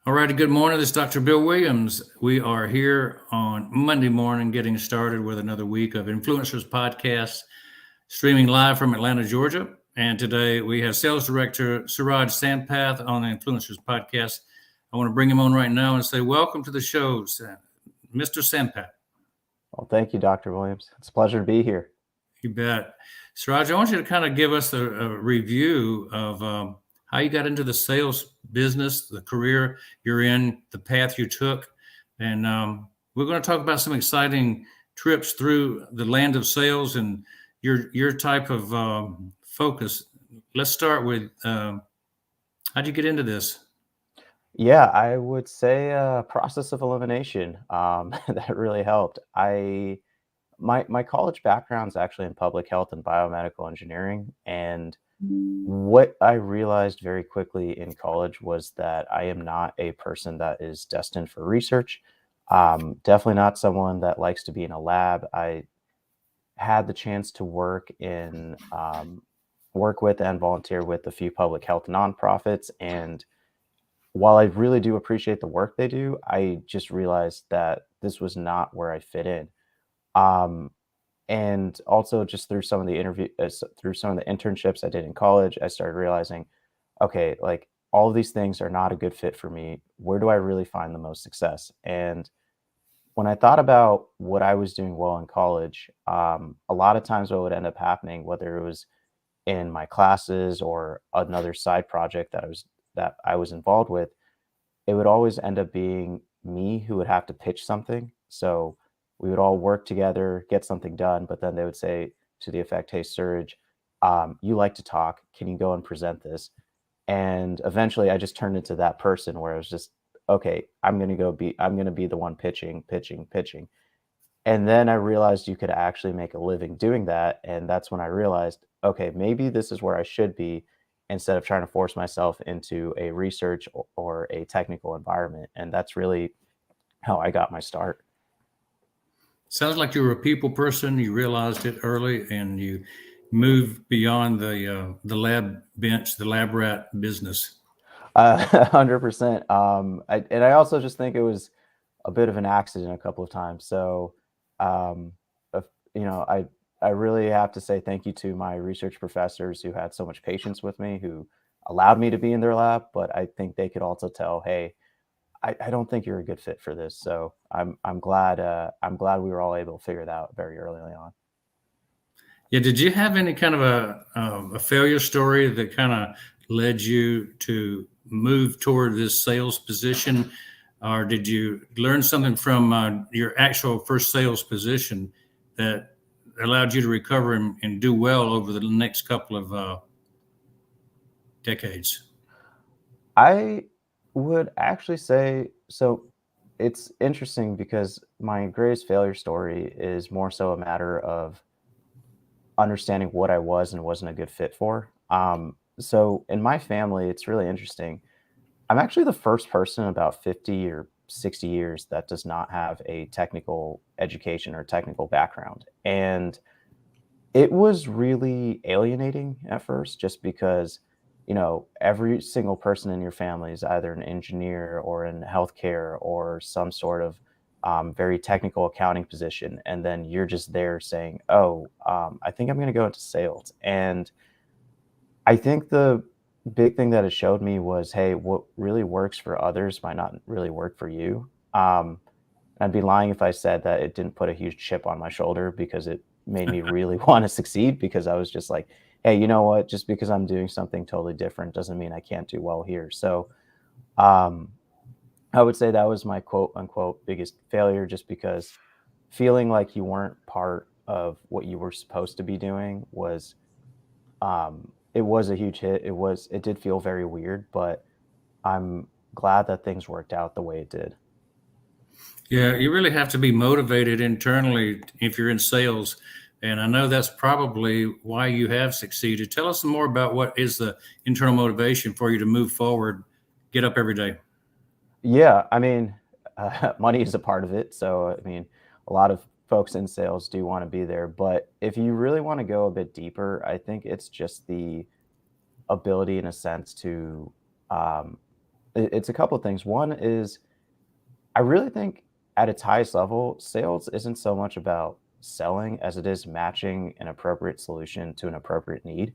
All righty, good morning. This is Dr. Bill Williams. We are here on Monday morning getting started with another week of Influencers Podcast, streaming live from Atlanta, Georgia. And today we have Sales Director Suraj Sampath on the Influencers Podcast. I want to bring him on right now and say, welcome to the show, Mr. Sampath. Well, thank you, Dr. Williams. It's a pleasure to be here. You bet. Suraj, I want you to kind of give us a review of how you got into the sales business, the career you're in, the path you took. And we're going to talk about some exciting trips through the land of sales and your type of focus. Let's start with how'd you get into this? Yeah, I would say process of elimination. That really helped. My college background is actually in public health and biomedical engineering, and what I realized very quickly in college was that I am not a person that is destined for research. Definitely not someone that likes to be in a lab. I had the chance to work with and volunteer with a few public health nonprofits, and while I really do appreciate the work they do, I just realized that this was not where I fit in. Um, and also just through some of the internships I did in college, I started realizing, okay, like all of these things are not a good fit for me. Where do I really find the most success? And when I thought about what I was doing well in college, a lot of times what would end up happening, whether it was in my classes or another side project that I was involved with, it would always end up being me who would have to pitch something. So we would all work together, get something done, but then they would say to the effect, "Hey, Surge, you like to talk. Can you go and present this?" And eventually I just turned into that person where it was just, okay, I'm going to be the one pitching, pitching, pitching. And then I realized you could actually make a living doing that. And that's when I realized, okay, maybe this is where I should be instead of trying to force myself into a research or a technical environment. And that's really how I got my start. Sounds like you were a people person. You realized it early, and you moved beyond the lab bench, the lab rat business. 100%. And I also just think it was a bit of an accident a couple of times. So, um, if- you know, I really have to say thank you to my research professors who had so much patience with me, who allowed me to be in their lab. But I think they could also tell, hey, I don't think you're a good fit for this. So I'm glad we were all able to figure it out very early on. Yeah. Did you have any kind of a failure story that kind of led you to move toward this sales position, or did you learn something from your actual first sales position that allowed you to recover and do well over the next couple of decades? I would actually say so. It's interesting because my greatest failure story is more so a matter of understanding what I was and wasn't a good fit for. So in my family, it's really interesting. I'm actually the first person in about 50 or 60 years that does not have a technical education or technical background. And it was really alienating at first just because, every single person in your family is either an engineer or in healthcare or some sort of very technical accounting position. And then you're just there saying, oh, I think I'm going to go into sales. And I think the big thing that it showed me was, hey, what really works for others might not really work for you. I'd be lying if I said that it didn't put a huge chip on my shoulder because it made me really want to succeed because I was just like, hey, you know what? Just because I'm doing something totally different doesn't mean I can't do well here. So um, I would say that was my quote unquote biggest failure, just because feeling like you weren't part of what you were supposed to be doing it was a huge hit. It did feel very weird, but I'm glad that things worked out the way it did. Yeah, you really have to be motivated internally if you're in sales. And I know that's probably why you have succeeded. Tell us some more about what is the internal motivation for you to move forward, get up every day. Yeah, I mean, money is a part of it. So, I mean, a lot of folks in sales do want to be there. But if you really want to go a bit deeper, I think it's just the ability, in a sense, to um, It's a couple of things. One is I really think at its highest level, sales isn't so much about selling as it is matching an appropriate solution to an appropriate need.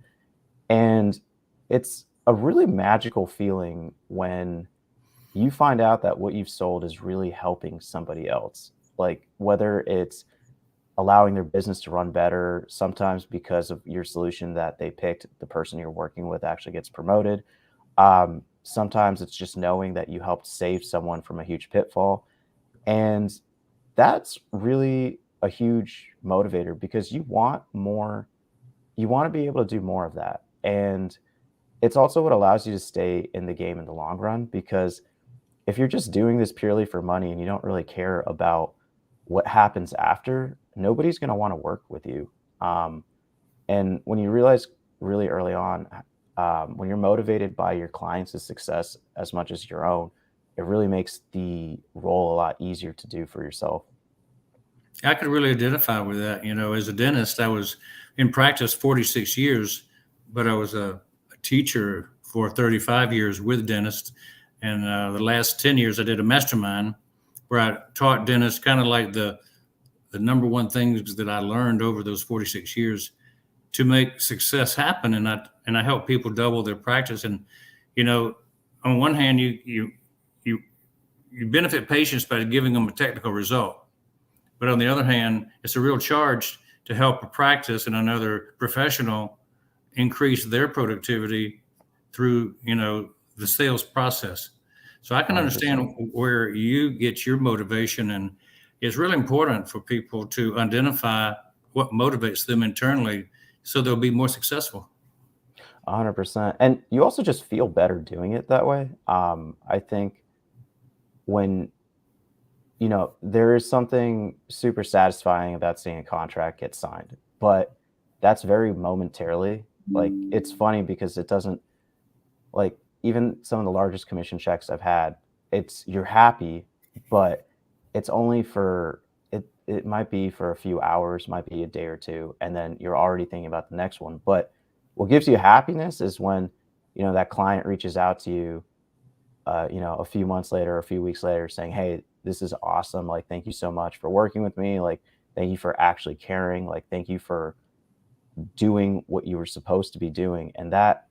And it's a really magical feeling when you find out that what you've sold is really helping somebody else. Like whether it's allowing their business to run better, sometimes because of your solution that they picked, the person you're working with actually gets promoted. Sometimes it's just knowing that you helped save someone from a huge pitfall. And that's really a huge motivator because you want more, you want to be able to do more of that. And it's also what allows you to stay in the game in the long run because if you're just doing this purely for money and you don't really care about what happens after, nobody's going to want to work with you. Um, and when you realize really early on, when you're motivated by your clients' success as much as your own, it really makes the role a lot easier to do for yourself. I could really identify with that. As a dentist, I was in practice 46 years, but I was a teacher for 35 years with dentists. And the last 10 years, I did a mastermind where I taught dentists kind of like the number one things that I learned over those 46 years to make success happen. And I help people double their practice. And, you know, on one hand, you, you benefit patients by giving them a technical result. But on the other hand, it's a real charge to help a practice and another professional increase their productivity through, the sales process. So I can understand 100%. where you get your motivation, and it's really important for people to identify what motivates them internally so they'll be more successful. 100%. And you also just feel better doing it that way. I think when, there is something super satisfying about seeing a contract get signed, but that's very momentarily. Like, it's funny because it doesn't, like, even some of the largest commission checks I've had, it's you're happy, but it's only for it might be for a few hours, might be a day or two, and then you're already thinking about the next one. But what gives you happiness is when, that client reaches out to you, a few months later, a few weeks later, saying, "Hey, this is awesome. Like, thank you so much for working with me. Like, thank you for actually caring. Like, thank you for doing what you were supposed to be doing." And that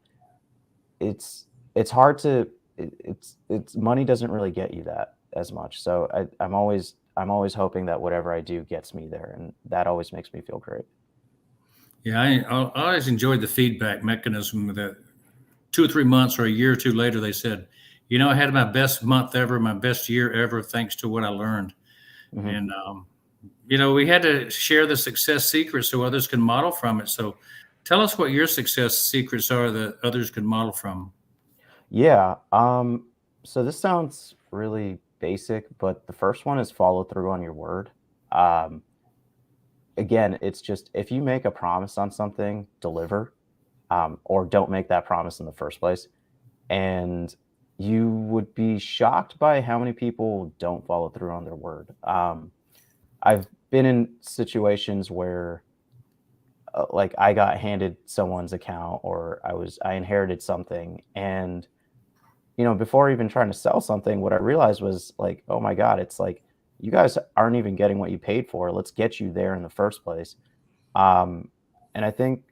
it's hard to it's money doesn't really get you that as much. So I'm always hoping that whatever I do gets me there, and that always makes me feel great. Yeah, I always enjoyed the feedback mechanism that 2 or 3 months or a year or two later, they said, I had my best month ever, my best year ever, thanks to what I learned. Mhm. And, we had to share the success secrets so others can model from it. So tell us what your success secrets are that others can model from. Yeah. So this sounds really basic, but the first one is follow through on your word. Um, Again, it's just if you make a promise on something, deliver, or don't make that promise in the first place. And you would be shocked by how many people don't follow through on their word. I've been in situations where, like, I got handed someone's account, or I inherited something, and before even trying to sell something, what I realized was like, oh my God, it's like you guys aren't even getting what you paid for. Let's get you there in the first place. Um, and I think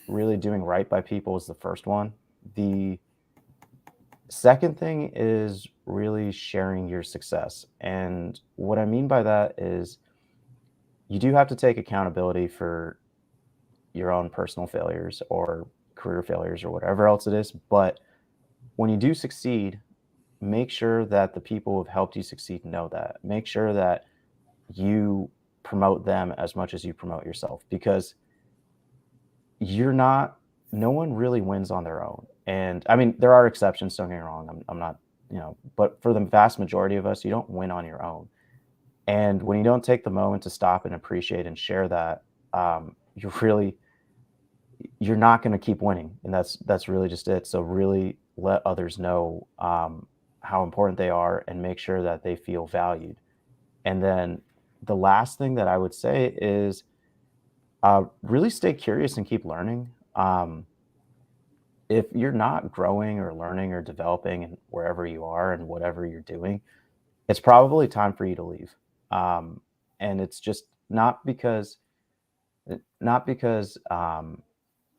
really doing right by people is the first one. The second thing is really sharing your success. And what I mean by that is you do have to take accountability for your own personal failures or career failures or whatever else it is. But when you do succeed, make sure that the people who have helped you succeed know that. Make sure that you promote them as much as you promote yourself because you're not, no one really wins on their own. And I mean, there are exceptions, don't get me wrong. I'm not, but for the vast majority of us, you don't win on your own. And when you don't take the moment to stop and appreciate and share that, you're not going to keep winning. And that's really just it. So really let others know how important they are and make sure that they feel valued. And then the last thing that I would say is really stay curious and keep learning. if you're not growing or learning or developing and wherever you are and whatever you're doing, it's probably time for you to leave. Um, and it's just not because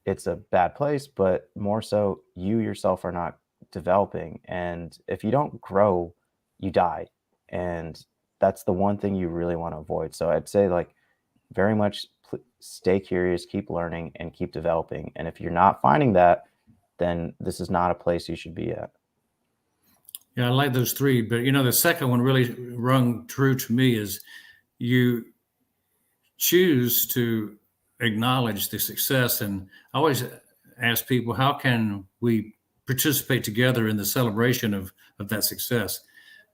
it's a bad place, but more so you yourself are not developing. And if you don't grow, you die. And that's the one thing you really want to avoid. So I'd say like very much stay curious, keep learning, and keep developing. And if you're not finding that, then this is not a place you should be at. Yeah, I like those three, but the second one really rung true to me is you choose to acknowledge the success. And I always ask people, how can we participate together in the celebration of that success?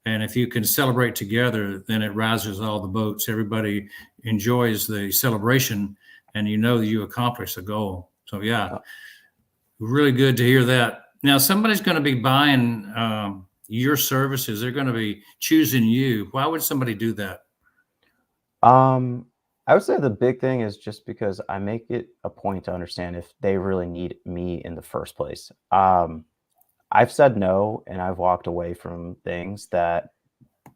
And if you can celebrate together, then it rises all the boats. Everybody enjoys the celebration, and that you accomplished the goal. So yeah, Uh, really good to hear that. Now, somebody's going to be buying your services. They're going to be choosing you. Why would somebody do that? Um, I would say the big thing is just because I make it a point to understand if they really need me in the first place. I've said no and I've walked away from things that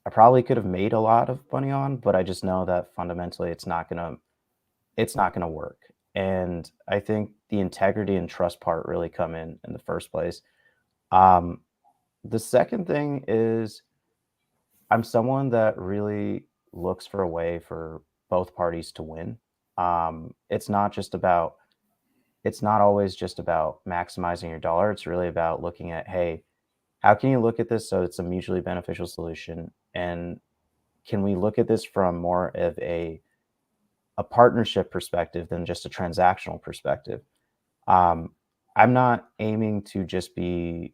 I probably could have made a lot of money on, but I just know that fundamentally it's not gonna work. And I think the integrity and trust part really come in the first place. Um, the second thing is I'm someone that really looks for a way for both parties to win. It's not always just about maximizing your dollar. It's really about looking at, hey, how can you look at this so it's a mutually beneficial solution? And can we look at this from more of a partnership perspective than just a transactional perspective? Um, I'm not aiming to just be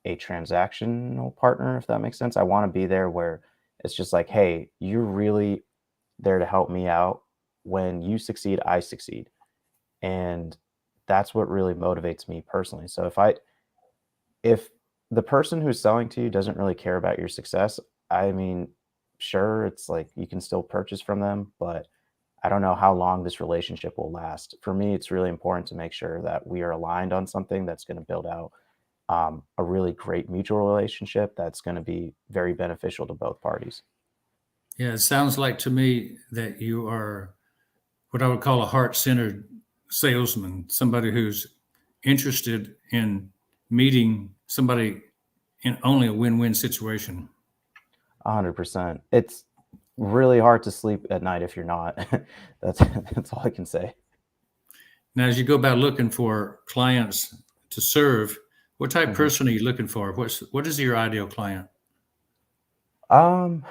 a transactional partner, if that makes sense. I want to be there where it's just like, hey, you're really there to help me out. When you succeed, I succeed. And that's what really motivates me personally. So if the person who's selling to you doesn't really care about your success, I mean, sure, it's like you can still purchase from them, but I don't know how long this relationship will last. For me, it's really important to make sure that we are aligned on something that's going to build out a really great mutual relationship that's going to be very beneficial to both parties. Yeah, it sounds like to me that you are what I would call a heart-centered salesman, somebody who's interested in meeting somebody in only a win-win situation. 100%. It's really hard to sleep at night if you're not. that's that's all I can say. Now, as you go about looking for clients to serve, what type of Mhm. person are you looking for? What is your ideal client? Um,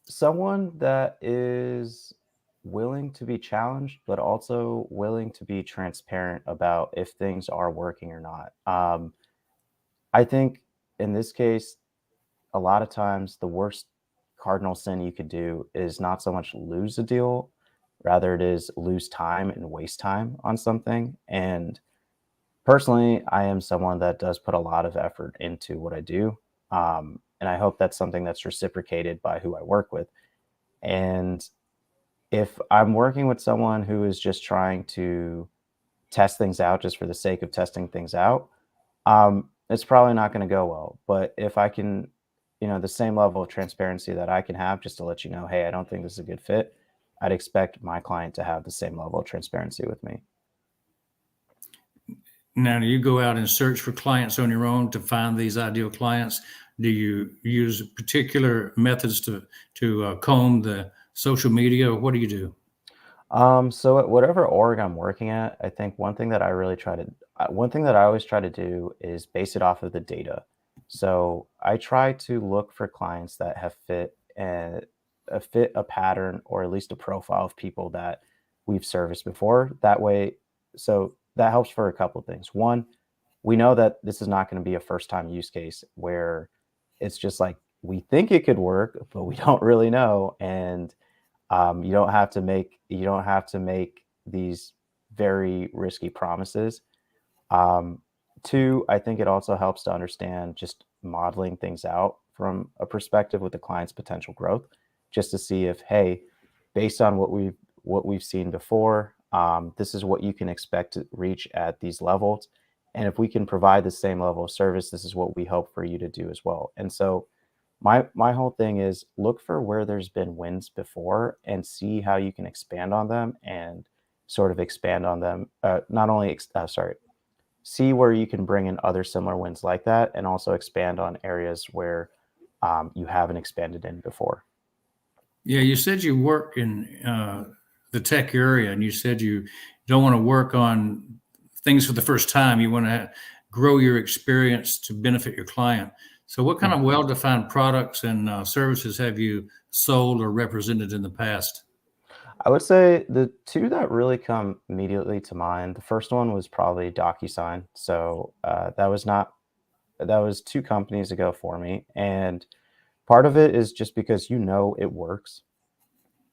Someone that is willing to be challenged, but also willing to be transparent about if things are working or not. I think in this case, a lot of times the worst cardinal sin you could do is not so much lose a deal, rather it is lose time and waste time on something. And personally, I am someone that does put a lot of effort into what I do. And I hope that's something that's reciprocated by who I work with. And if I'm working with someone who is just trying to test things out just for the sake of testing things out, it's probably not going to go well. But if I can, the same level of transparency that I can have just to let you know, hey, I don't think this is a good fit, I'd expect my client to have the same level of transparency with me. Now, do you go out and search for clients on your own to find these ideal clients? Do you use particular methods to comb the social media? What do you do? So at whatever org I'm working at, I think one thing that I always try to do is base it off of the data. So I try to look for clients that have fit a pattern or at least a profile of people that we've serviced before. That way, so that helps for a couple of things. One, we know that this is not going to be a first time use case where it's just like we think it could work, but we don't really know. And you don't have to make these very risky promises. Um, Two, I think it also helps to understand just modeling things out from a perspective with the client's potential growth, just to see if, hey, based on what we've seen before, this is what you can expect to reach at these levels. And if we can provide the same level of service, this is what we hope for you to do as well. And so my whole thing is look for where there's been wins before and see how you can expand on them and sort of expand on them. Not only, sorry, see where you can bring in other similar wins like that and also expand on areas where you haven't expanded in before. Yeah, you said you work in the tech area, and you said you don't want to work on things for the first time. You want to grow your experience to benefit your client. So, what kind of Mhm. well-defined products and services have you sold or represented in the past? I would say the two that really come immediately to mind. The first one was probably DocuSign. So that was two companies ago for me, and part of it is just because it works.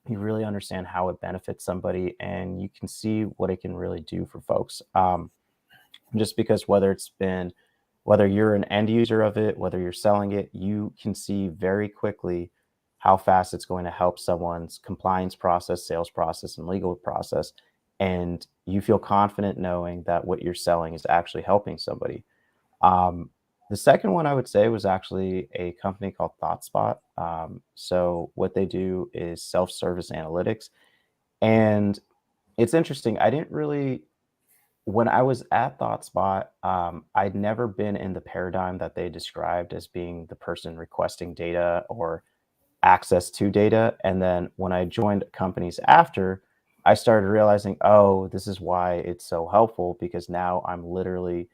You really understand how it benefits somebody, and you can see what it can really do for folks. Just because whether you're an end user of it, whether you're selling it, you can see very quickly how fast it's going to help someone's compliance process, sales process, and legal process. And you feel confident knowing that what you're selling is actually helping somebody. Um, the second one I would say was actually a company called ThoughtSpot. So what they do is self-service analytics, and it's interesting. I didn't really when I was at ThoughtSpot, I'd never been in the paradigm that they described as being the person requesting data or access to data. And then when I joined companies after, I started realizing, oh, this is why it's so helpful because now I'm literally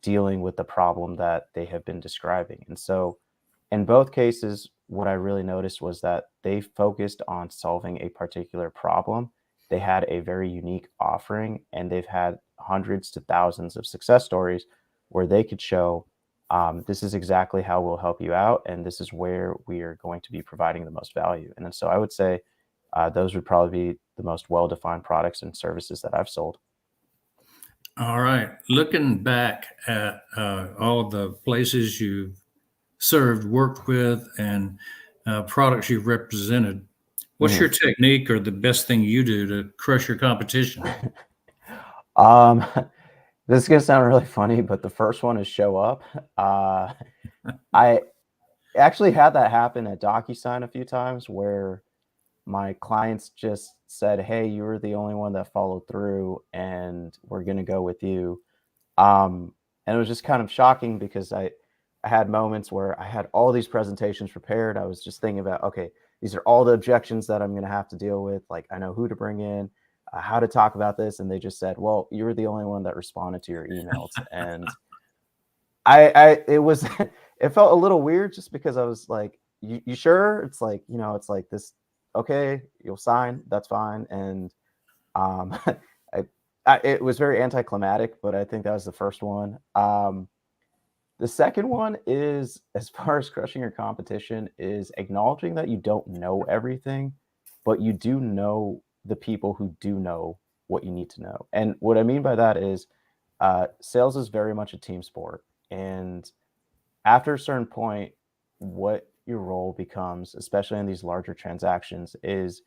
dealing with the problem that they have been describing. And so in both cases, what I really noticed was that they focused on solving a particular problem. They had a very unique offering, and they've had hundreds to thousands of success stories where they could show this is exactly how we'll help you out, and this is where we are going to be providing the most value. And then so I would say those would probably be the most well-defined products and services that I've sold. All right. Looking back at all the places you've served, worked with, and products you've represented, what's Mhm. your technique or the best thing you do to crush your competition? Um, this is gonna sound really funny, but the first one is show up. Uh, I actually had that happen at DocuSign a few times where my clients just said, "Hey, you were the only one that followed through, and we're gonna go with you." And it was just kind of shocking because I had moments where I had all these presentations prepared. I was just thinking about, okay, these are all the objections that I'm going to have to deal with. Like, I know who to bring in, how to talk about this. And they just said, well, you were the only one that responded to your emails. And it was, it felt a little weird just because I was like, you sure? It's like, it's like this, okay, you'll sign, that's fine. And um, I, it was very anticlimactic, but I think that was the first one. The second one is, as far as crushing your competition, is acknowledging that you don't know everything, but you do know the people who do know what you need to know. And what I mean by that is, sales is very much a team sport, and after a certain point, what your role becomes, especially in these larger transactions, is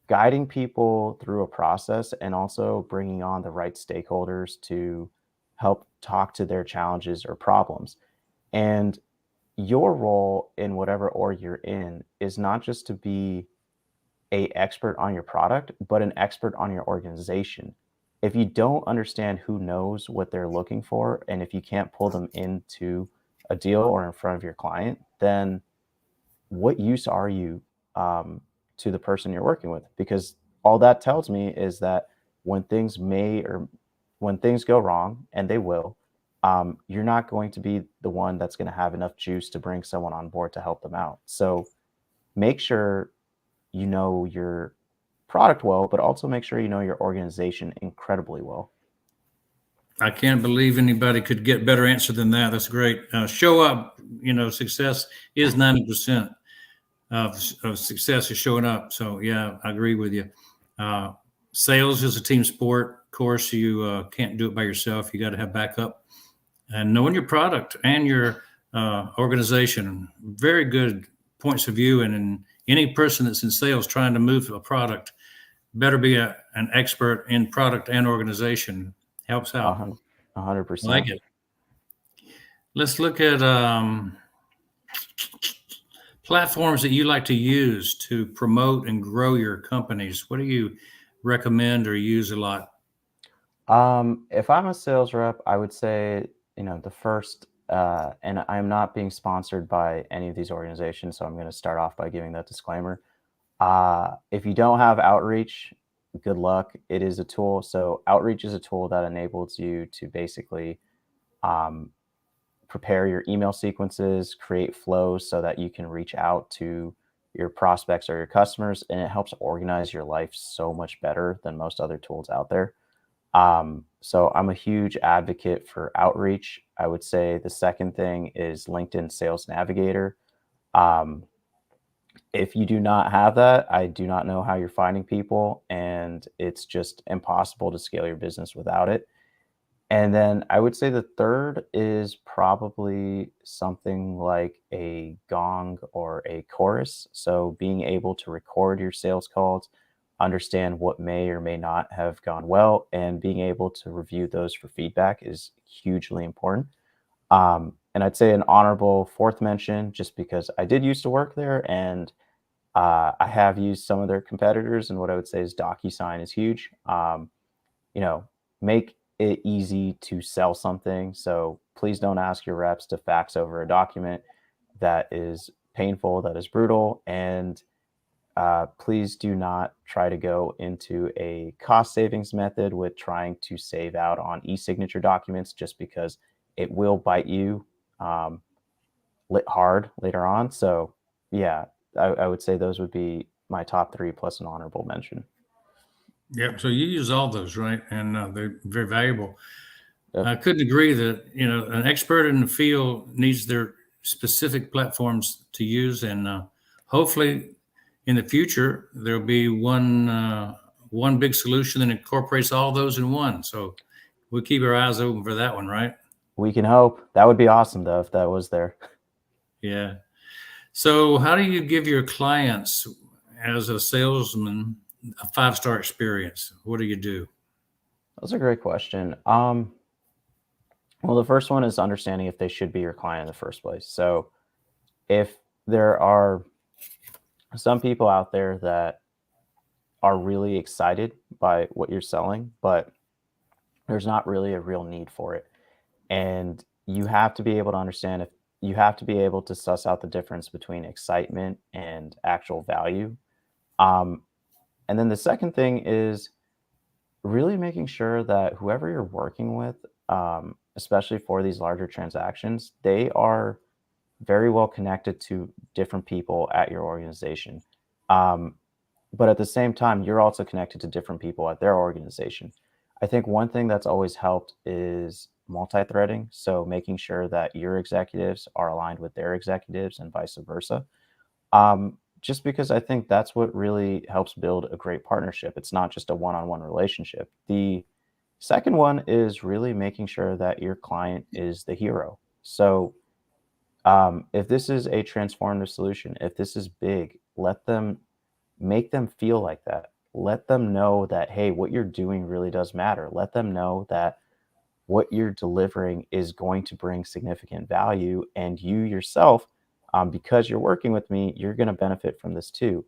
guiding people through a process and also bringing on the right stakeholders to help talk to their challenges or problems. And your role in whatever org you're in is not just to be a expert on your product, but an expert on your organization. If you don't understand who knows what they're looking for, and if you can't pull them into a deal or in front of your client, then what use are you to the person you're working with? Because all that tells me is that when things may or when things go wrong, and they will, you're not going to be the one that's going to have enough juice to bring someone on board to help them out. So make sure you know your product well, but also make sure you know your organization incredibly well. I can't believe anybody could get better answer than that. That's great. Show up. Success is 90% of success is showing up. So yeah, I agree with you. Uh, Sales is a team sport. Of course, you can't do it by yourself. You got to have backup and knowing your product and your organization. Very good points of view. And any person that's in sales trying to move a product better be an expert in product and organization. Helps A out. hun- a hundred I like percent. it. Let's look at platforms that you like to use to promote and grow your companies. What do you recommend or use a lot? If I'm a sales rep, I would say, the first, and I'm not being sponsored by any of these organizations, so I'm going to start off by giving that disclaimer. If you don't have outreach, good luck. It is a tool. So outreach is a tool that enables you to basically um, prepare your email sequences, create flows so that you can reach out to your prospects or your customers, and it helps organize your life so much better than most other tools out there. So I'm a huge advocate for outreach. I would say the second thing is LinkedIn Sales Navigator. Um, if you do not have that, I do not know how you're finding people, and it's just impossible to scale your business without it. And then I would say the third is probably something like a gong or a chorus. So being able to record your sales calls, understand what may or may not have gone well, and being able to review those for feedback is hugely important. And I'd say an honorable fourth mention, just because I did used to work there and I have used some of their competitors, and what I would say is DocuSign is huge. You know, make it easy to sell something. So please don't ask your reps to fax over a document that is painful, that is brutal, and please do not try to go into a cost savings method with trying to save out on e-signature documents, just because it will bite you um, lit hard later on. So yeah, I would say those would be my top three plus an honorable mention. Yep. So you use all those, right? And they're very valuable. Yep. I couldn't agree that an expert in the field needs their specific platforms to use, and hopefully, in the future, there'll be one big solution that incorporates all those in one. So we'll keep our eyes open for that one, right? We can hope. That would be awesome though if that was there. Yeah. So how do you give your clients, as a salesman, a 5-star experience? What do you do? That's a great question. Well, the first one is understanding if they should be your client in the first place. So if there are some people out there that are really excited by what you're selling, but there's not really a real need for it. And you have to be able to understand if you have to be able to suss out the difference between excitement and actual value. Um, and then the second thing is really making sure that whoever you're working with, especially for these larger transactions, they are very well connected to different people at your organization. Um, but at the same time, you're also connected to different people at their organization. I think one thing that's always helped is multi-threading. So making sure that your executives are aligned with their executives and vice versa. Just because I think that's what really helps build a great partnership. It's not just a one-on-one relationship. The second one is really making sure that your client is the hero. So if this is a transformative solution, if this is big, let them make them feel like that. Let them know that, hey, what you're doing really does matter. Let them know that what you're delivering is going to bring significant value. And you yourself, because you're working with me, you're going to benefit from this too.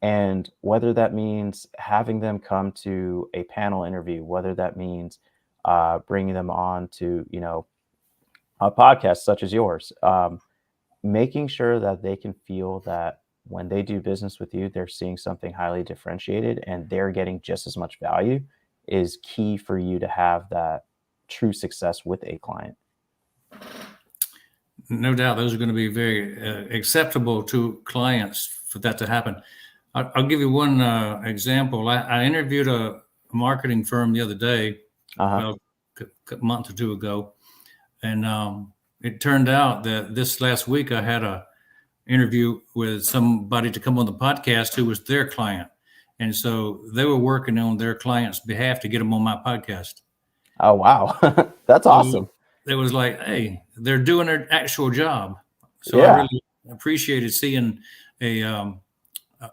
And whether that means having them come to a panel interview, whether that means bringing them on to, a podcast such as yours, making sure that they can feel that when they do business with you, they're seeing something highly differentiated and they're getting just as much value is key for you to have that true success with a client. No doubt those are going to be very acceptable to clients for that to happen. I'll give you one example. I interviewed a marketing firm the other day, Uh-huh. well, a month or two ago, and it turned out that this last week I had a interview with somebody to come on the podcast who was their client, and so they were working on their client's behalf to get them on my podcast. Oh, wow. That's So awesome. it was like, hey, they're doing their actual job. So I Yeah. really appreciated seeing a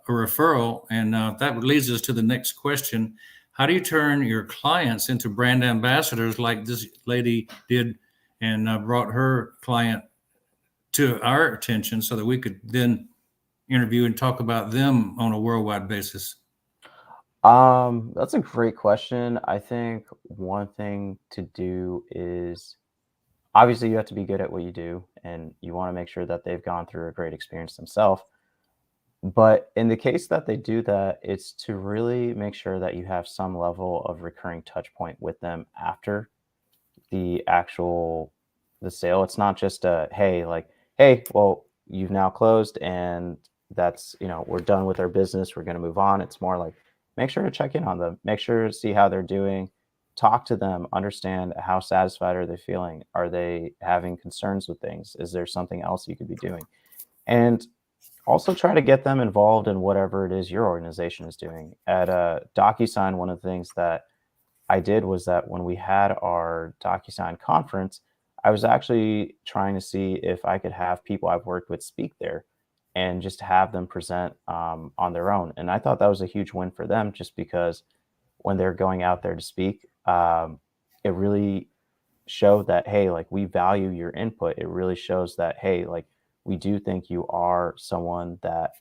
referral. And that leads us to the next question. How do you turn your clients into brand ambassadors like this lady did and brought her client to our attention so that we could then interview and talk about them on a worldwide basis? That's a great question. I think one thing to do is obviously you have to be good at what you do and you want to make sure that they've gone through a great experience themselves. But in the case that they do that, it's to really make sure that you have some level of recurring touch point with them after the actual the sale. It's not just a hey, like, hey, well, you've now closed and that's, we're done with our business. We're going to move on. It's more like make sure to check in on them, make sure to see how they're doing, talk to them, understand how satisfied are they feeling? Are they having concerns with things? Is there something else you could be doing? And also try to get them involved in whatever it is your organization is doing. At DocuSign, one of the things that I did was that when we had our DocuSign conference, I was actually trying to see if I could have people I've worked with speak there and just have them present on their own. And I thought that was a huge win for them just because when they're going out there to speak, it really showed that, hey, like we value your input. It really shows that, hey, like we do think you are someone that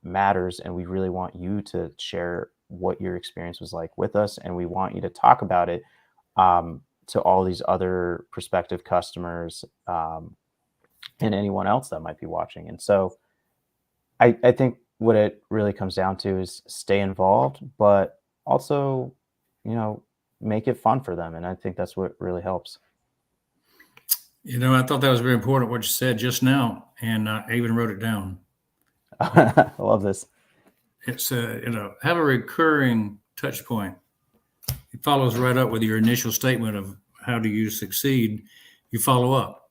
matters, and we really want you to share what your experience was like with us, and we want you to talk about it to all these other prospective customers and anyone else that might be watching. And so I think what it really comes down to is stay involved, but also, you know, make it fun for them. And I think that's what really helps. I thought that was very important what you said just now, and I even wrote it down. I love this. It's have a recurring touch point. It follows right up with your initial statement of how do you succeed. You follow up,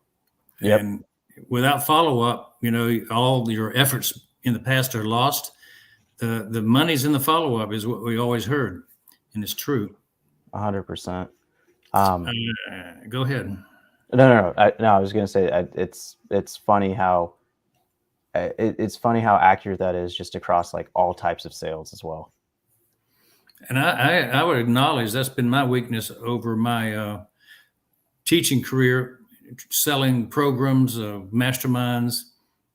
Yep. and without follow up, all your efforts in the past are lost. The money's in the follow up is what we always heard, and it's true. 100%. Um, Go ahead. no. I was going to say it's funny how it's funny how accurate that is just across like all types of sales as well. And I would acknowledge that's been my weakness over my teaching career, selling programs, masterminds,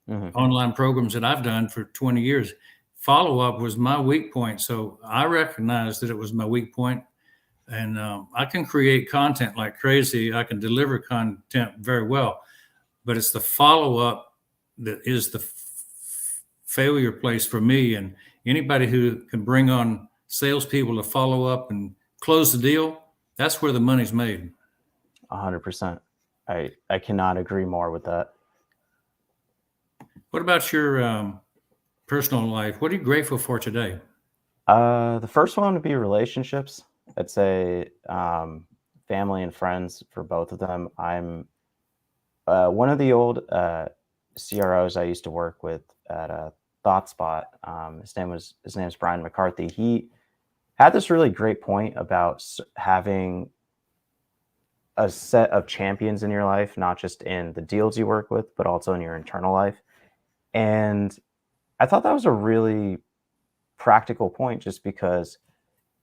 Hmm. online programs that I've done for 20 years. Follow up was my weak point. So I recognized that it was my weak point, and I can create content like crazy. I can deliver content very well, but it's the follow up that is the failure place for me. And anybody who can bring on salespeople to follow up and close the deal, that's where the money's made. 100%. I cannot agree more with that. What about your personal life? What are you grateful for today? The first one would be relationships. I'd say family and friends for both of them. I'm one of the old CROs I used to work with at a ThoughtSpot. His name's Brian McCarthy. He had this really great point about having a set of champions in your life, not just in the deals you work with, but also in your internal life. And I thought that was a really practical point just because,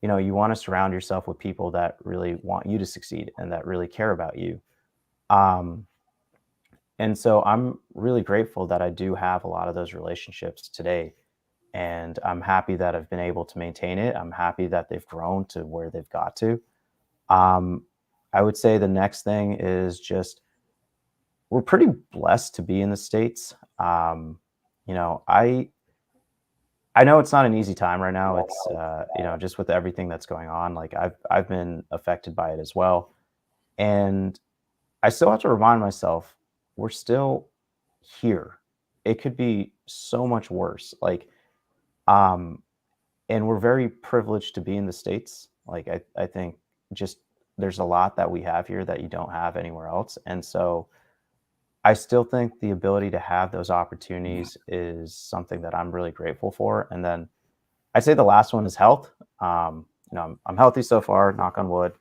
you want to surround yourself with people that really want you to succeed and that really care about you. Um, and so I'm really grateful that I do have a lot of those relationships today. And I'm happy that I've been able to maintain it. I'm happy that they've grown to where they've got to. Um, I would say the next thing is just we're pretty blessed to be in the States. You know, I know it's not an easy time right now. It's just with everything that's going on, like I've been affected by it as well. And I still have to remind myself we're still here. It could be so much worse. Um and we're very privileged to be in the States. Like I think just there's a lot that we have here that you don't have anywhere else. And so I still think the ability to have those opportunities is something that I'm really grateful for. And then I'd say the last one is health. I'm healthy so far, knock on wood.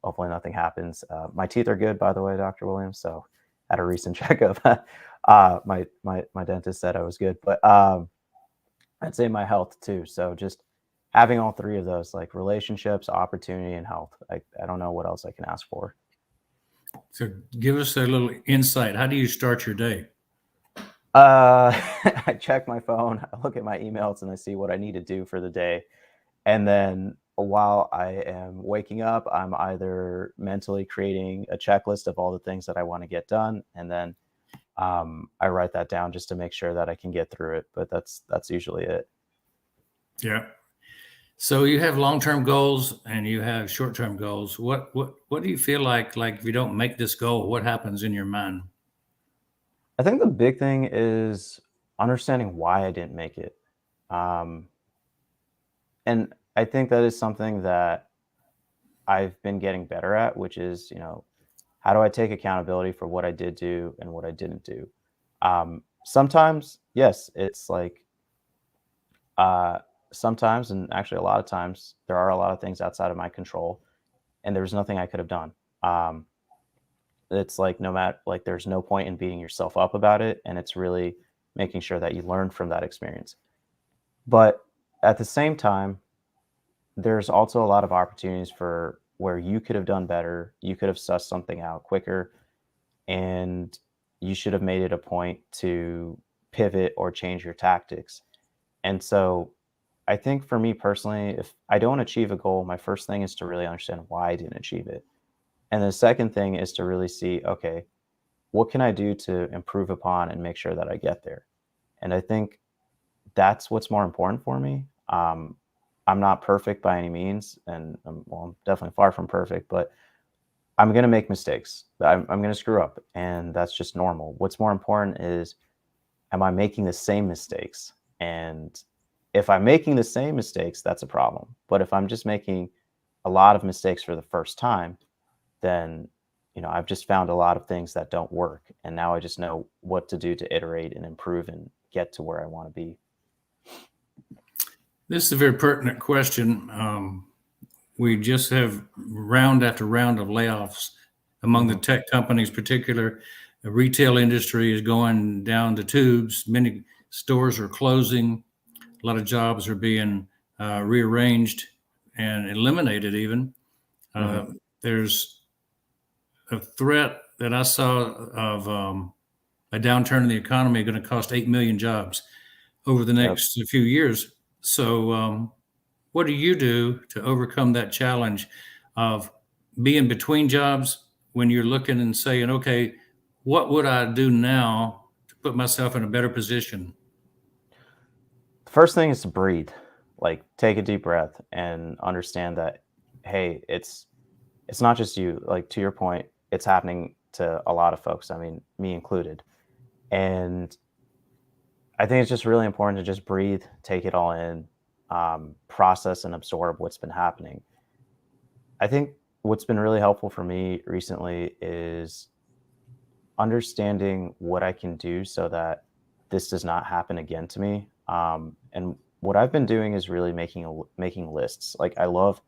Hopefully nothing happens. My teeth are good, by the way, Dr. Williams. So at a recent checkup, my dentist said I was good, but I'd say my health too. So just having all three of those, like relationships, opportunity, and health. I don't know what else I can ask for. So give us a little insight. How do you start your day? I check my phone, I look at my emails, and I see what I need to do for the day. And then while I am waking up, I'm either mentally creating a checklist of all the things that I want to get done, and then I write that down just to make sure that I can get through it. But that's usually it. Yeah. So you have long-term goals and you have short-term goals. What do you feel like if you don't make this goal, what happens in your mind? I think the big thing is understanding why I didn't make it. Um, and I think that is something that I've been getting better at, which is, how do I take accountability for what I did do and what I didn't do? Sometimes, yes, it's like uh, sometimes, and actually a lot of times, there are a lot of things outside of my control, and there was nothing I could have done. Um, it's like no matter, like, there's no point in beating yourself up about it, and it's really making sure that you learn from that experience. But at the same time, there's also a lot of opportunities for where you could have done better. You could have sussed something out quicker, and you should have made it a point to pivot or change your tactics. And so I think for me personally, if I don't achieve a goal, my first thing is to really understand why I didn't achieve it. And the second thing is to really see, okay, what can I do to improve upon and make sure that I get there? And I think that's what's more important for me. I'm not perfect by any means, and I'm definitely far from perfect, but I'm going to make mistakes. I'm going to screw up, and that's just normal. What's more important is, am I making the same mistakes? And if I'm making the same mistakes, that's a problem. But if I'm just making a lot of mistakes for the first time, then I've just found a lot of things that don't work, and now I just know what to do to iterate and improve and get to where I want to be. This is a very pertinent question. We just have round after round of layoffs among the Hmm. tech companies, particular. The retail industry is going down the tubes. Many stores are closing. A lot of jobs are being rearranged and eliminated even. Hmm. There's a threat that I saw of a downturn in the economy going to cost 8 million jobs over the Yep. next few years. So, what do you do to overcome that challenge of being between jobs when you're looking and saying, okay, what would I do now to put myself in a better position? The first thing is to breathe, like take a deep breath and understand that, hey, it's not just you. Like, to your point, it's happening to a lot of folks. I mean, me included. And I think it's just really important to just breathe, take it all in, process and absorb what's been happening. I think what's been really helpful for me recently is understanding what I can do so that this does not happen again to me. And what I've been doing is really making lists. Like, I love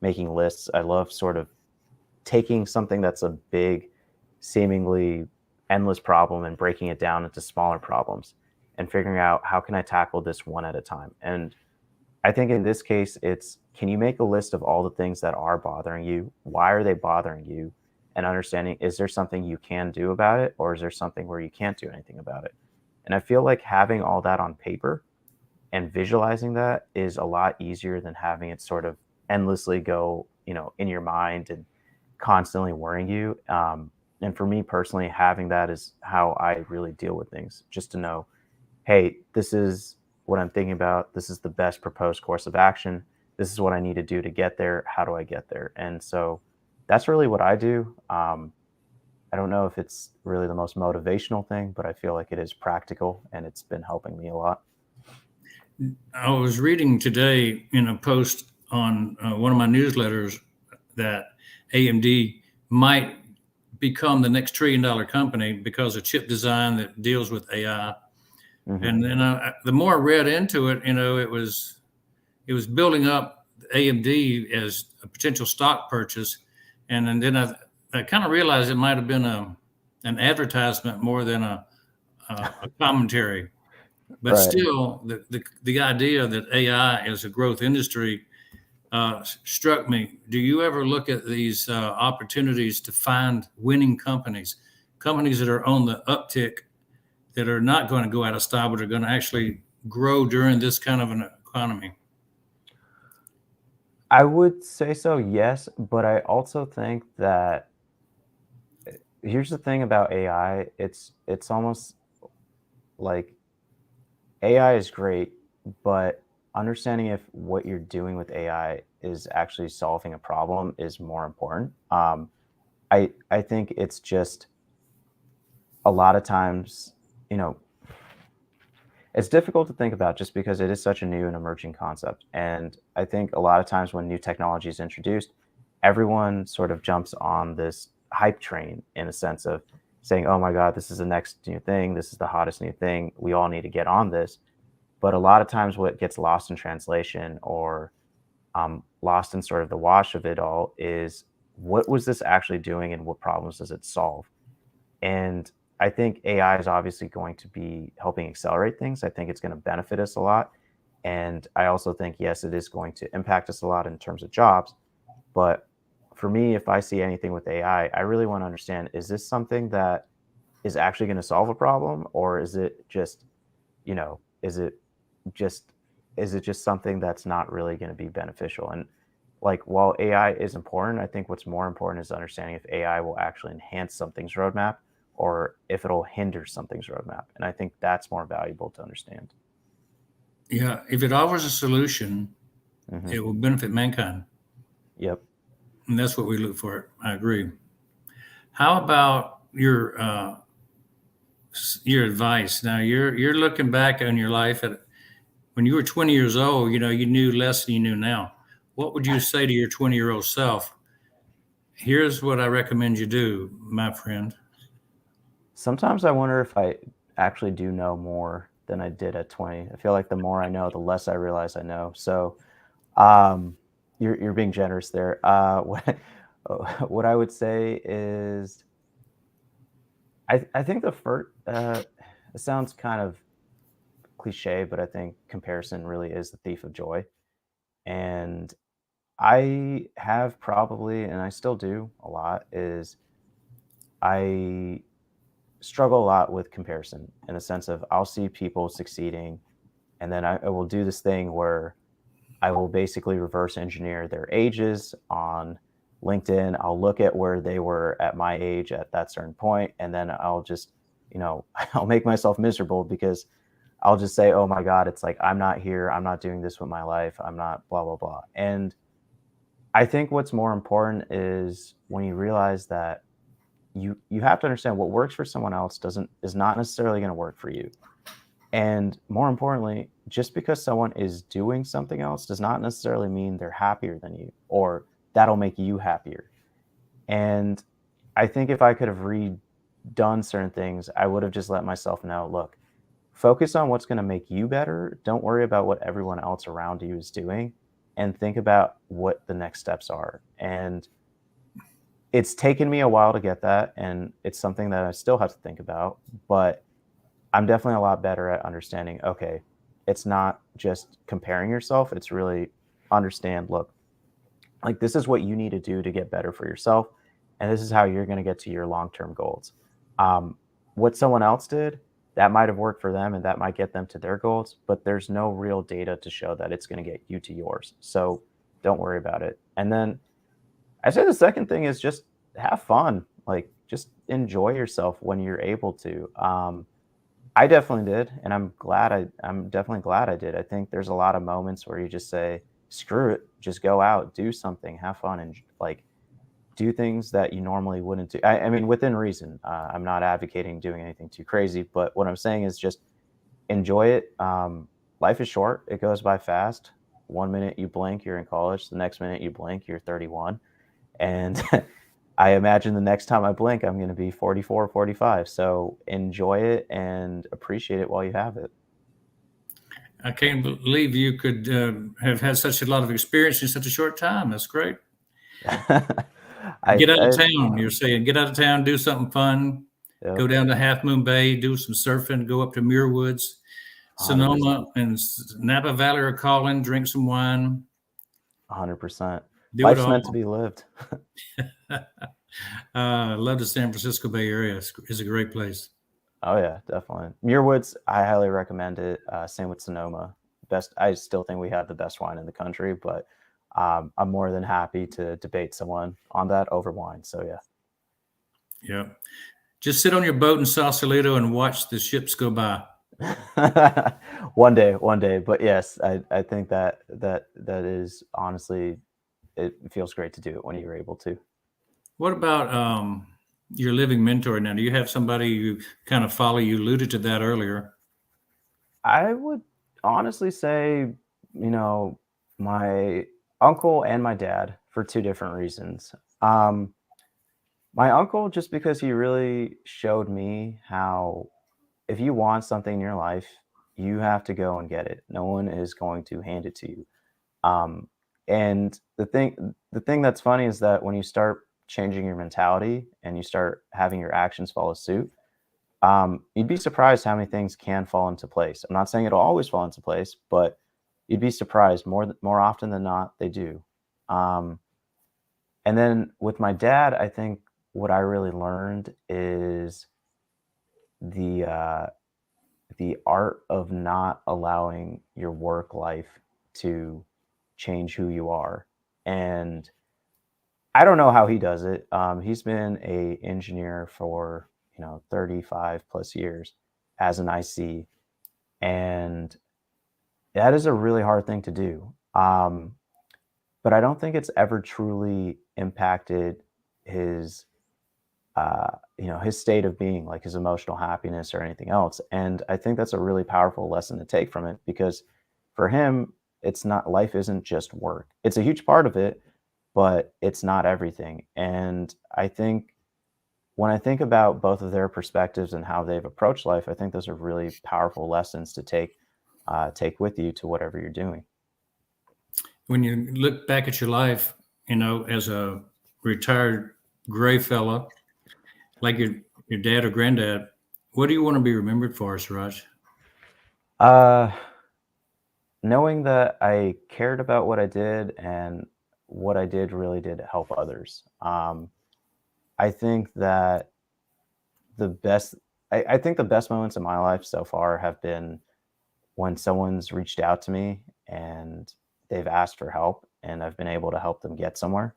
making lists. I love sort of taking something that's a big, seemingly endless problem and breaking it down into smaller problems and figuring out how can I tackle this one at a time. And I think in this case, it's, can you make a list of all the things that are bothering you? Why are they bothering you? And understanding, is there something you can do about it, or is there something where you can't do anything about it? And I feel like having all that on paper and visualizing that is a lot easier than having it sort of endlessly go, in your mind and constantly worrying you. And for me personally, having that is how I really deal with things, just to know, hey, this is what I'm thinking about. This is the best proposed course of action. This is what I need to do to get there. How do I get there? And so that's really what I do. I don't know if it's really the most motivational thing, but I feel like it is practical and it's been helping me a lot. I was reading today in a post on one of my newsletters that AMD might become the next $1 trillion company because of chip design that deals with AI. Hmm. And then the more I read into it, it was building up AMD as a potential stock purchase, and then I kind of realized it might have been an advertisement more than a commentary. But Right. still, the idea that AI is a growth industry struck me. Do you ever look at these opportunities to find winning companies, companies that are on the uptick, that are not going to go out of style, but are going to actually grow during this kind of an economy? I would say so, yes, but I also think that here's the thing about AI, it's almost like AI is great, but understanding if what you're doing with AI is actually solving a problem is more important. I think it's just a lot of times, you know, it's difficult to think about just because it is such a new and emerging concept. And I think a lot of times when new technology is introduced, everyone sort of jumps on this hype train in a sense of saying, oh my God, this is the next new thing. This is the hottest new thing. We all need to get on this. But a lot of times, what gets lost in translation or lost in sort of the wash of it all is what was this actually doing and what problems does it solve? And I think AI is obviously going to be helping accelerate things. I think it's going to benefit us a lot. And I also think, yes, it is going to impact us a lot in terms of jobs. But for me, if I see anything with AI, I really want to understand, is this something that is actually going to solve a problem? Or is it just, you know, just is it just something that's not really going to be beneficial? And like while AI is important, I think what's more important is understanding if AI will actually enhance something's roadmap or if it'll hinder something's roadmap. And I think that's more valuable to understand. Yeah, if it offers a solution, Hmm. it will benefit mankind, Yep. and that's what we look for. I agree. How about your advice? Now you're looking back on your life at when you were 20 years old. You know, you knew less than you knew now. What would you say to your 20-year-old self? Here's what I recommend you do, my friend. Sometimes I wonder if I actually do know more than I did at 20. I feel like the more I know, the less I realize I know. So um, you're being generous there. What I would say is I think the first it sounds kind of cliche, but I think comparison really is the thief of joy. And I have probably, and I still do a lot, is I struggle a lot with comparison in the sense of I'll see people succeeding, and then I will do this thing where I will basically reverse engineer their ages on LinkedIn. I'll look at where they were at my age at that certain point, and then I'll just, I'll make myself miserable because I'll just say, oh my God, it's like, I'm not here. I'm not doing this with my life. I'm not blah, blah, blah. And I think what's more important is when you realize that you have to understand what works for someone else doesn't is not necessarily going to work for you. And more importantly, just because someone is doing something else does not necessarily mean they're happier than you or that'll make you happier. And I think if I could have redone certain things, I would have just let myself know, look, focus on what's going to make you better. Don't worry about what everyone else around you is doing and think about what the next steps are. And it's taken me a while to get that. And it's something that I still have to think about. But I'm definitely a lot better at understanding, okay, it's not just comparing yourself. It's really understand, look, like this is what you need to do to get better for yourself. And this is how you're going to get to your long term goals. Um, what someone else did, that might have worked for them and that might get them to their goals, but there's no real data to show that it's going to get you to yours. So don't worry about it. And then I say the second thing is just have fun. Like just enjoy yourself when you're able to. I definitely did, and I'm definitely glad I did. I think there's a lot of moments where you just say, "Screw it, just go out, do something, have fun, and like do things that you normally wouldn't do." I mean, within reason. I'm not advocating doing anything too crazy, but what I'm saying is just enjoy it. Life is short; it goes by fast. One minute you blink, you're in college. The next minute you blink, you're 31, and I imagine the next time I blink, I'm going to be 44, 45. So enjoy it and appreciate it while you have it. I can't believe you could have had such a lot of experience in such a short time. That's great. I, Get out of I town. You're saying get out of town, do something fun, go yep, down to Half Moon Bay, do some surfing, go up to Muir Woods, 100%. Sonoma, and Napa Valley are calling. Drink some wine. 100%. Do it Life's all. meant to be lived. I love the San Francisco Bay Area. It's a great place. Oh yeah, definitely. Muirwoods, I highly recommend it. Same with Sonoma. Best. I still think we have the best wine in the country, but I'm more than happy to debate someone on that over wine. So yeah. Yeah. Just sit on your boat in Sausalito and watch the ships go by. One day. But yes, I think that is honestly, it feels great to do it when you're able to. What about your living mentor now? Do you have somebody you kind of follow? You alluded to that earlier. I would honestly say, my uncle and my dad for two different reasons. Um, my uncle, just because he really showed me how if you want something in your life, you have to go and get it. No one is going to hand it to you. Um, and the thing that's funny is that when you start changing your mentality and you start having your actions follow suit, you'd be surprised how many things can fall into place. I'm not saying it'll always fall into place, but you'd be surprised more often than not they do. Um, and then with my dad, I think what I really learned is the uh, the art of not allowing your work life to change who you are. And I don't know how he does it. He's been a engineer for 35 plus years as an IC, and that is a really hard thing to do. But I don't think it's ever truly impacted his his state of being, like his emotional happiness or anything else. And I think that's a really powerful lesson to take from it, because for him, it's not, life isn't just work. It's a huge part of it, but it's not everything. And I think when I think about both of their perspectives and how they've approached life, I think those are really powerful lessons to take with you to whatever you're doing. When you look back at your life, as a retired gray fella, like your dad or granddad, what do you want to be remembered for, Suraj? Uh, Knowing that I cared about what I did, and what I did really did help others. I think that the best, I think the best moments in my life so far have been when someone's reached out to me and they've asked for help, and I've been able to help them get somewhere.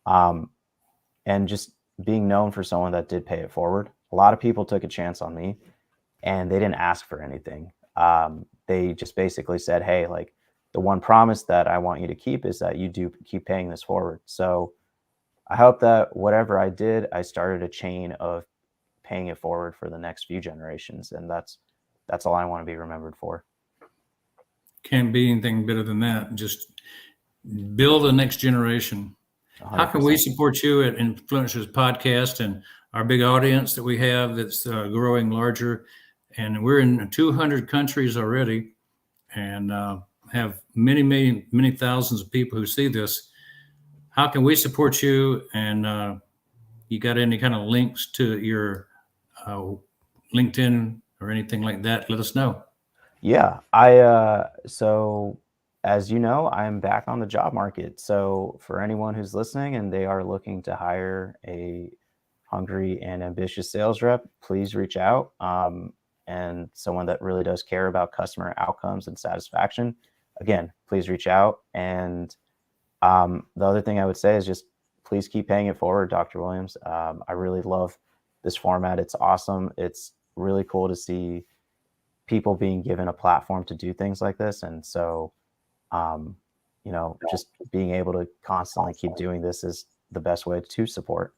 Um, and just being known for someone that did pay it forward. A lot of people took a chance on me and they didn't ask for anything. They just basically said, "Hey, like, the one promise that I want you to keep is that you do keep paying this forward." So I hope that whatever I did, I started a chain of paying it forward for the next few generations, and that's all I want to be remembered for. Can't be anything better than that. Just build the next generation. How can we 100%. support you at Influencers Podcast and our big audience that we have that's growing larger? And we're in 200 countries already, and have many, many, many thousands of people who see this. How can we support you? And you got any kind of links to your uh, LinkedIn or anything like that? Let us know. Yeah, so as you know, I'm back on the job market. So for anyone who's listening and they are looking to hire a hungry and ambitious sales rep, please reach out. And someone that really does care about customer outcomes and satisfaction, again, please reach out. And the other thing I would say is just please keep paying it forward, Dr. Williams. I really love this format. It's awesome. It's really cool to see people being given a platform to do things like this. And so, just being able to constantly keep doing this is the best way to support.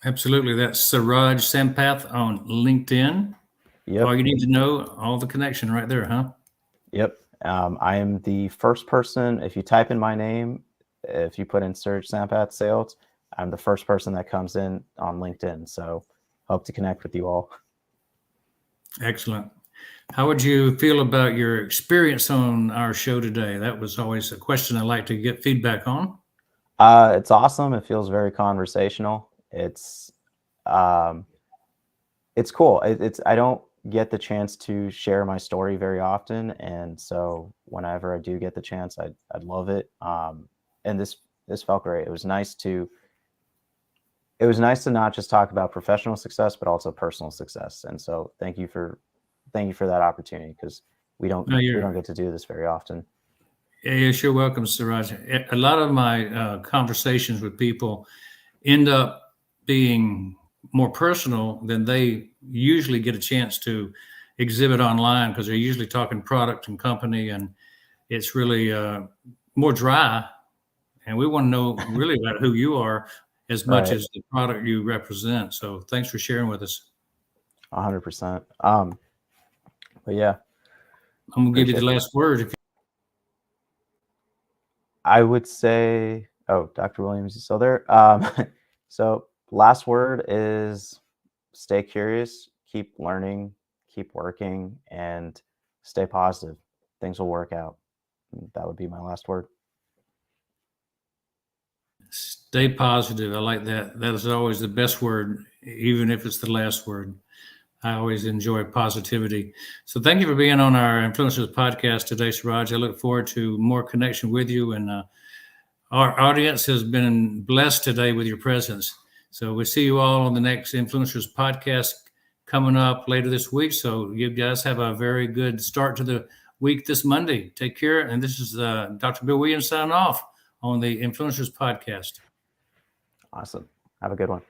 Absolutely. That's Suraj Sampath on LinkedIn. All Yep. you need to know, all the connection right there, huh? Yep. I am the first person, if you type in my name, if you put in Suraj Sampath Sales, I'm the first person that comes in on LinkedIn. So hope to connect with you all. Excellent. How would you feel about your experience on our show today? That was always a question I like to get feedback on. It's awesome. It feels very conversational. Um, it's cool. It's I don't get the chance to share my story very often, and so whenever I do get the chance, I'd love it. And this felt great. It was nice to not just talk about professional success, but also personal success. And so thank you for that opportunity, because No, we don't get to do this very often. yes, you're welcome, Suraj. A lot of my conversations with people end up being more personal than they usually get a chance to exhibit online, because they're usually talking product and company, and it's really more dry. And we want to know really about who you are as much Right. as the product you represent. So thanks for sharing with us. 100%. But yeah, I'm gonna give you the appreciate it. last word. If I would say, oh, Dr. Williams is still there. So last word is stay curious, keep learning, keep working, and stay positive. Things will work out. That would be my last word. Stay positive. I like that. That is always the best word, even if it's the last word. I always enjoy positivity. So thank you for being on our Influencers podcast today, Suraj. I look forward to more connection with you. And our audience has been blessed today with your presence. So we'll see you all on the next Influencers podcast coming up later this week. So you guys have a very good start to the week this Monday. Take care. And this is Dr. Bill Williams signing off on the Influencers podcast. Awesome. Have a good one.